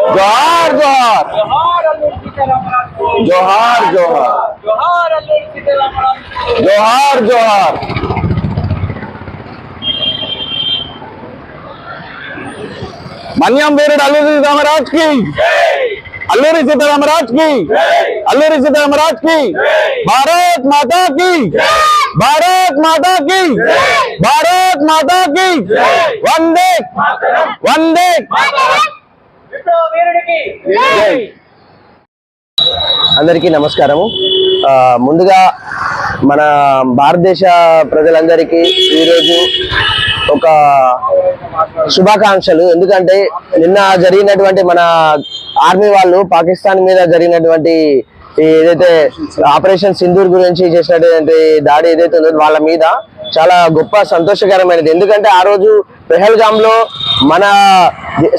जोहार जोहार जोहार जोहार जोहार जोहार मन्यम वीरुडु अल्लूरी सीतारामराज की अल्लूरी सीतारामराज की अल्लूरी सीतारामराज की भारत माता की भारत माता की भारत माता की वंदे वंदे అందరికీ నమస్కారము ముందుగా మన భారతదేశ ప్రజలందరికీ ఈ రోజు ఒక శుభాకాంక్షలు ఎందుకంటే నిన్న జరిగినటువంటి మన ఆర్మీ వాళ్ళు పాకిస్తాన్ మీద జరిగినటువంటి ఏదైతే ఆపరేషన్ సింధూర్ గురించి చేసినటువంటి దాడి ఏదైతే ఉందో వాళ్ళ మీద చాలా గొప్ప సంతోషకరమైనది ఎందుకంటే ఆ రోజు పెహల్గామ్ లో మన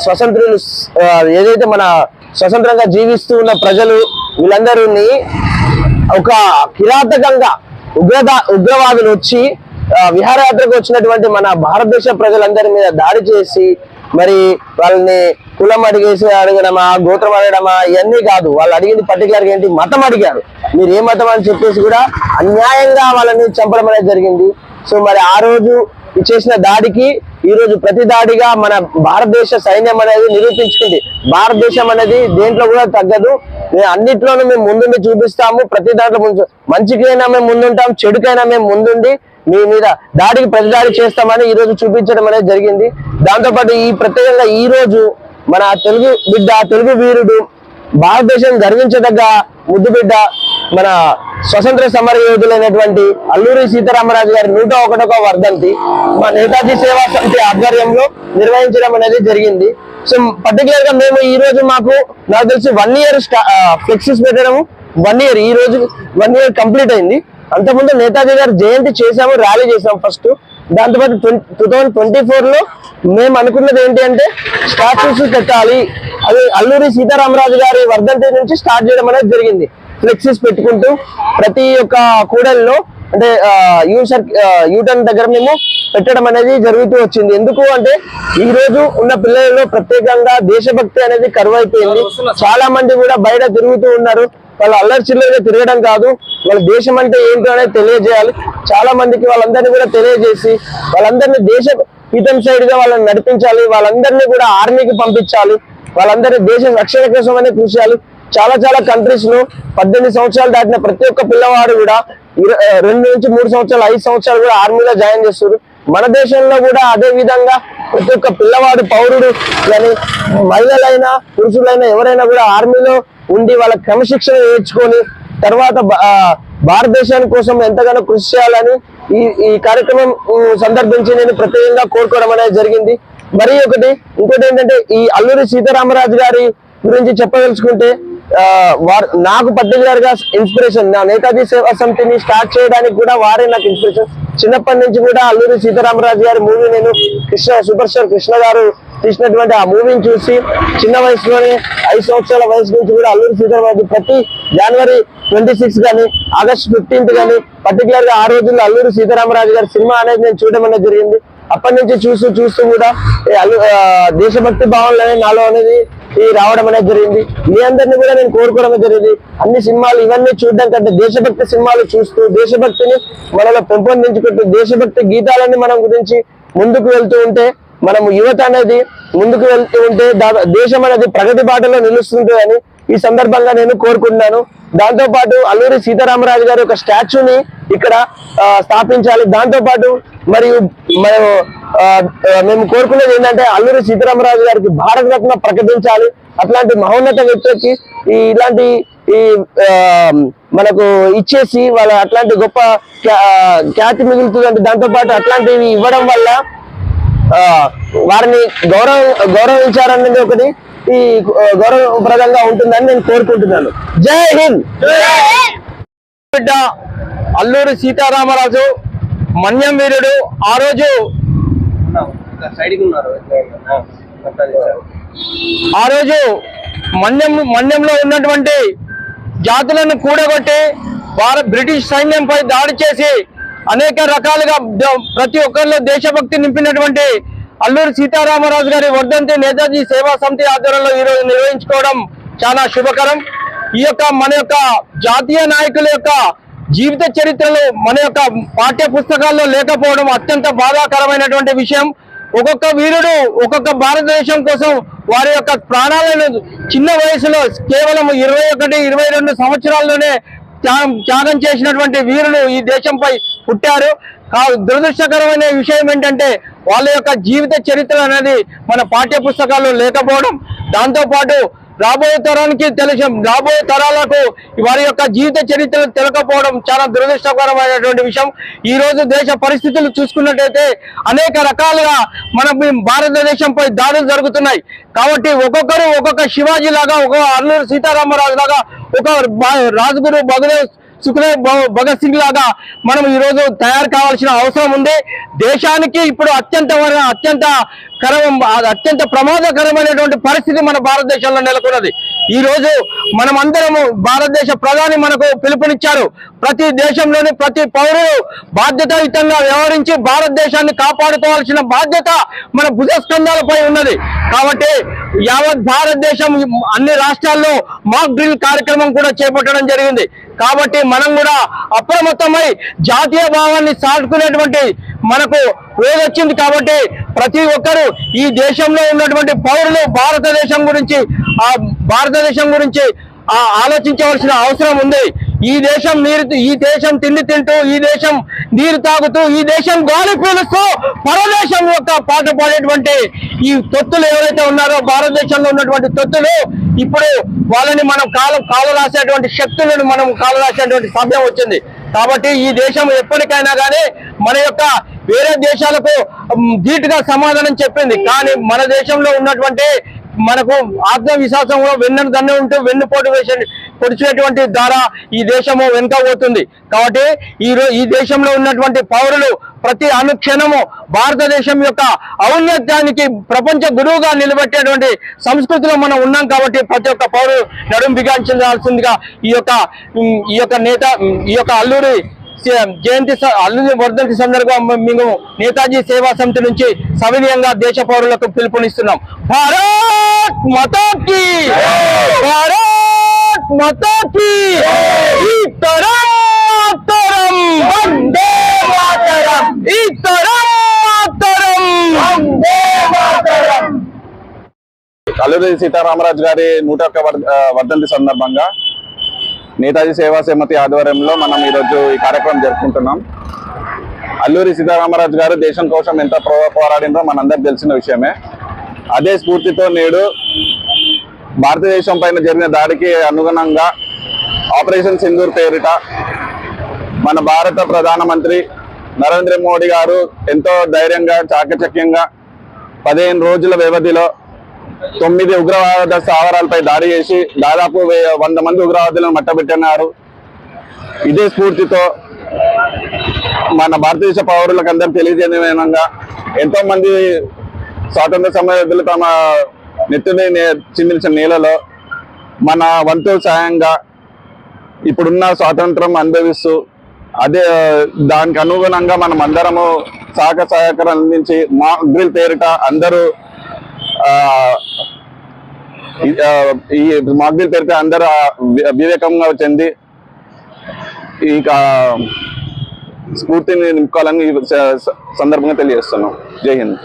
స్వతంత్రులు ఏదైతే మన స్వతంత్రంగా జీవిస్తూ ఉన్న ప్రజలు వీళ్ళందరినీ ఒక కిరాతకంగా ఉగ్రవాదులు వచ్చి విహారయాత్రకు వచ్చినటువంటి మన భారతదేశ ప్రజలందరి మీద దాడి చేసి మరి వాళ్ళని కులం అడగడమా గోత్రం అడగడమా ఇవన్నీ కాదు వాళ్ళు అడిగింది పర్టికులర్గా ఏంటి మతం అడిగారు మీరు ఏ మతం అని చెప్పేసి కూడా అన్యాయంగా వాళ్ళని చంపడం అనేది జరిగింది సో మరి ఆ రోజు చేసిన దాడికి ఈ రోజు ప్రతి దాడిగా మన భారతదేశ సైన్యం అనేది నిరూపించుకుంది భారతదేశం అనేది దేంట్లో కూడా తగ్గదు అన్నిట్లోనూ మేము ముందుండి చూపిస్తాము ప్రతి దాంట్లో మంచికైనా మేము ముందుంటాం చెడుకైనా మేము ముందుండి మీ మీద దాడికి ప్రతి దాడి చేస్తామని ఈ రోజు చూపించడం అనేది జరిగింది దాంతోపాటు ఈ ప్రత్యేకంగా ఈ రోజు మన తెలుగు బిడ్డ తెలుగు వీరుడు భారతదేశం గర్వించదగ్గ ముద్దు బిడ్డ మన స్వతంత్ర సమర యోధులైనటువంటి అల్లూరి సీతారామరాజు గారి 101వ వర్ధంతి మా నేతాజీ సేవా సమితి ఆధ్వర్యంలో నిర్వహించడం అనేది జరిగింది సో పర్టికులర్ గా మేము ఈ రోజు మాకు నాకు తెలిసి 1 year ఫ్లెక్సీస్ పెట్టడము 1 year ఈ రోజు 1 year కంప్లీట్ అయింది అంతకుముందు నేతాజీ గారు జయంతి చేసాము ర్యాలీ చేసాము ఫస్ట్ దాంతోపాటు 2024 లో మేము అనుకున్నది ఏంటి అంటే స్టాచ్యూస్ పెట్టాలి అది అల్లూరి సీతారామరాజు గారి వర్ధంతి నుంచి స్టార్ట్ చేయడం అనేది జరిగింది ఫ్లెక్సీస్ పెట్టుకుంటూ ప్రతి ఒక్క కూడలిలో అంటే యూటర్న్ దగ్గర మేము పెట్టడం అనేది జరుగుతూ వచ్చింది ఎందుకు అంటే ఈ రోజు ఉన్న పిల్లలలో ప్రత్యేకంగా దేశభక్తి అనేది కరువైపోయింది చాలా మంది కూడా బయట తిరుగుతూ ఉన్నారు వాళ్ళు అల్లరి చిల్లరగా తిరగడం కాదు వాళ్ళ దేశం అంటే ఏంటో అనేది తెలియజేయాలి చాలా మందికి వాళ్ళందరినీ కూడా తెలియజేసి వాళ్ళందరినీ దేశ హితం సైడ్ గా వాళ్ళని నడిపించాలి వాళ్ళందరినీ కూడా ఆర్మీకి పంపించాలి వాళ్ళందరినీ దేశ రక్షణ కోసం అనేది కృషి చేయాలి చాలా కంట్రీస్ లో 18 సంవత్సరాలు దాటిన ప్రతి ఒక్క పిల్లవాడు కూడా 2 నుంచి 3 సంవత్సరాలు 5 సంవత్సరాలు కూడా ఆర్మీలో జాయిన్ చేస్తారు మన దేశంలో కూడా అదే విధంగా ప్రతి ఒక్క పిల్లవాడు పౌరుడు కానీ మహిళలైనా పురుషులైనా ఎవరైనా కూడా ఆర్మీలో ఉండి వాళ్ళ క్రమశిక్షణ నేర్చుకొని తర్వాత భారతదేశాని కోసం ఎంతగానో కృషి చేయాలని ఈ కార్యక్రమం సందర్భించి నేను ప్రత్యేకంగా కోరుకోవడం అనేది జరిగింది మరి ఇంకోటి ఏంటంటే ఈ అల్లూరి సీతారామరాజు గారి గురించి చెప్పదలుచుకుంటే నాకు పర్టికులర్ గా ఇన్స్పిరేషన్ నా నేతాజీ సేవా సమితిని స్టార్ట్ చేయడానికి కూడా వారే నాకు ఇన్స్పిరేషన్ చిన్నప్పటి నుంచి కూడా అల్లూరి సీతారామరాజు గారి మూవీ నేను సూపర్ స్టార్ కృష్ణ గారు తీసినటువంటి ఆ మూవీని చూసి చిన్న వయసులోనే 5 సంవత్సరాల వయసు నుంచి కూడా అల్లూరి సీతారామరాజు ప్రతి January 26 కానీ August 15th కానీ పర్టికులర్ గా ఆ రోజుల్లో అల్లూరి సీతారామరాజు గారి సినిమా అనేది నేను చూడడం అనేది జరిగింది అప్పటి నుంచి చూస్తూ కూడా దేశభక్తి భావనలు నాలో అనేది రావడం అనేది జరిగింది మీ అందరినీ కూడా నేను కోరుకోవడం జరిగింది అన్ని సినిమాలు ఇవన్నీ చూడడం కంటే దేశభక్తి సినిమాలు చూస్తూ దేశభక్తిని మనలో పెంపొందించుకుంటూ దేశభక్తి గీతాలన్నీ మనం గురించి ముందుకు వెళ్తూ ఉంటే మనము యువత అనేది ముందుకు వెళ్తూ ఉంటే దేశం అనేది ప్రగతి బాటలో నిలుస్తుంది అని ఈ సందర్భంగా నేను కోరుకుంటున్నాను దాంతో పాటు అల్లూరి సీతారామరాజు గారి ఒక స్టాచ్యూని ఇక్కడ స్థాపించాలి దాంతో పాటు మరియు మేము కోరుకునేది ఏంటంటే అల్లూరి సీతారామరాజు గారికి భారత రత్న ప్రకటించాలి అట్లాంటి మహోన్నత వ్యక్తికి ఇలాంటి మనకు ఇచ్చేసి వాళ్ళ అట్లాంటి గొప్ప ఖ్యాతి మిగులుతుందంటే దాంతో పాటు అట్లాంటివి ఇవ్వడం వల్ల వారిని గౌరవించారన్నది ఒకటి ఈ గౌరవప్రదంగా ఉంటుందని నేను కోరుకుంటున్నాను జై హింద్ బిడ్డ అల్లూరి సీతారామరాజు మన్యం వీరుడు ఆ రోజు మన్యంలో ఉన్నటువంటి జాతులను కూడగొట్టి బ్రిటిష్ సైన్యంపై దాడి చేసి అనేక రకాలుగా ప్రతి ఒక్కరిలో దేశభక్తి నింపినటువంటి అల్లూరి సీతారామరాజు గారి వర్ధంతి నేతాజీ సేవా సమితి ఆధ్వర్యంలో ఈరోజు నిర్వహించుకోవడం చాలా శుభకరం. ఈ యొక్క మన యొక్క జాతీయ నాయకుల యొక్క జీవిత చరిత్రలు మన యొక్క పాఠ్య పుస్తకాల్లో లేకపోవడం అత్యంత బాధాకరమైనటువంటి విషయం. ఒక్కొక్క వీరుడు ఒక్కొక్క భారతదేశం కోసం వారి యొక్క ప్రాణాలను చిన్న వయసులో కేవలం 21, 22 సంవత్సరాల్లోనే త్యాగం చేసినటువంటి వీరులు ఈ దేశంపై పుట్టారు. దురదృష్టకరమైన విషయం ఏంటంటే వాళ్ళ యొక్క జీవిత చరిత్ర అనేది మన పాఠ్య పుస్తకాల్లో లేకపోవడం, దాంతోపాటు రాబోయే తరాలకు వారి యొక్క జీవిత చరిత్రలు తెలకపోవడం చాలా దురదృష్టకరమైనటువంటి విషయం. ఈ రోజు దేశ పరిస్థితులు చూసుకున్నట్టయితే అనేక రకాలుగా మన భారతదేశంపై దాడులు జరుగుతున్నాయి. కాబట్టి ఒక్కొక్కరు ఒక్కొక్క శివాజీ లాగా, ఒక అల్లూరి సీతారామరాజు లాగా, ఒక రాజగురు భగత్ సింగ్ లాగా మనం ఈ రోజు తయారు కావాల్సిన అవసరం ఉంది. దేశానికి ఇప్పుడు అత్యంత ప్రమాదకరమైనటువంటి పరిస్థితి మన భారతదేశంలో నెలకొన్నది. ఈ రోజు మనం అందరము భారతదేశ ప్రధాని మనకు పిలుపునిచ్చారు. ప్రతి దేశంలోని ప్రతి పౌరుడు బాధ్యతాయుతంగా వ్యవహరించి భారతదేశాన్ని కాపాడుకోవాల్సిన బాధ్యత మన భుజస్కంధాలపై ఉన్నది. కాబట్టి యావత్ భారతదేశం అన్ని రాష్ట్రాల్లో మాక్ డ్రిల్ కార్యక్రమం కూడా చేపట్టడం జరిగింది. కాబట్టి మనం కూడా అప్రమత్తమై జాతీయ భావాన్ని సాటుకునేటువంటి మనకు రోజు వచ్చింది. కాబట్టి ప్రతి ఒక్కరూ ఈ దేశంలో ఉన్నటువంటి పౌరులు భారతదేశం గురించి ఆలోచించవలసిన అవసరం ఉంది. ఈ దేశం తిండి తింటూ, ఈ దేశం నీరు తాగుతూ, ఈ దేశం గాలి పీలుస్తూ పరదేశం యొక్క పాట పాడేటువంటి ఈ తొత్తులు ఎవరైతే ఉన్నారో భారతదేశంలో ఉన్నటువంటి తొత్తులు, ఇప్పుడు వాళ్ళని మనం కాలు రాసేటువంటి శక్తులను మనం కాలు రాసేటువంటి సమయం వచ్చింది. కాబట్టి ఈ దేశం ఎప్పటికైనా కానీ మన యొక్క వేరే దేశాలకు ధీటుగా సమాధానం చెప్పింది. కానీ మన దేశంలో ఉన్నటువంటి మనకు ఆత్మవిశ్వాసంలో వెన్నును దన్ను ఉంటూ వెన్నుపోటు పొడిచేటువంటి ద్వారా ఈ దేశము వెనుకపోతుంది. కాబట్టి ఈ దేశంలో ఉన్నటువంటి పౌరులు ప్రతి అనుక్షణము భారతదేశం యొక్క ఔన్నత్యానికి ప్రపంచ గురువుగా నిలబెట్టేటువంటి సంస్కృతిలో మనం ఉన్నాం. కాబట్టి ప్రతి ఒక్క పౌరులు నడుం బిగించాల్సిందిగా ఈ యొక్క అల్లూరి వర్ధంతి సందర్భంగా మేము నేతాజీ సేవా సమితి నుంచి సవినయంగా దేశ పౌరులకు పిలుపునిస్తున్నాం. భారత్ మాతా కీ, భారత్ మాతా కీ, ఇతరం వందే మాతరం, ఇతరం వందే మాతరం. అల్లూరి సీతారామరాజు గారి 101వ వర్ధంతి సందర్భంగా నేతాజీ సేవా సమితి ఆధ్వర్యంలో మనం ఈరోజు ఈ కార్యక్రమం జరుపుకుంటున్నాం. అల్లూరి సీతారామరాజు గారు దేశం కోసం ఎంత పోరాడిందో మనందరికి తెలిసిన విషయమే. అదే స్ఫూర్తితో నేడు భారతదేశం పైన జరిగిన దాడికి అనుగుణంగా ఆపరేషన్ సింధూర్ పేరిట మన భారత ప్రధానమంత్రి నరేంద్ర మోడీ గారు ఎంతో ధైర్యంగా, చాకచక్యంగా 15 రోజుల వ్యవధిలో 9 ఉగ్రవాద స్థావరాలపై దాడి చేసి దాదాపు 100 మంది ఉగ్రవాదులను మట్టబెట్టినారు. ఇదే స్ఫూర్తితో మన భారతదేశ పౌరులకు అందరూ తెలియజేయడం విధంగా ఎంతో మంది స్వాతంత్ర సమరయోధులు తమ నెత్తిని చిందించిన నేలలో మన వంతు సాయంగా ఇప్పుడున్న స్వాతంత్రం అనుభవిస్తూ దానికి అనుగుణంగా మనం అందరము సహకారం అందించి మాక్ డ్రిల్ పేరిట అందరూ ఈ మాక్ డ్రిల్ పేరిట అందరూ వివేకంగా చెంది ఈ స్ఫూర్తిని నింపుకోవాలని ఈ సందర్భంగా తెలియజేస్తున్నాం. జై హింద్.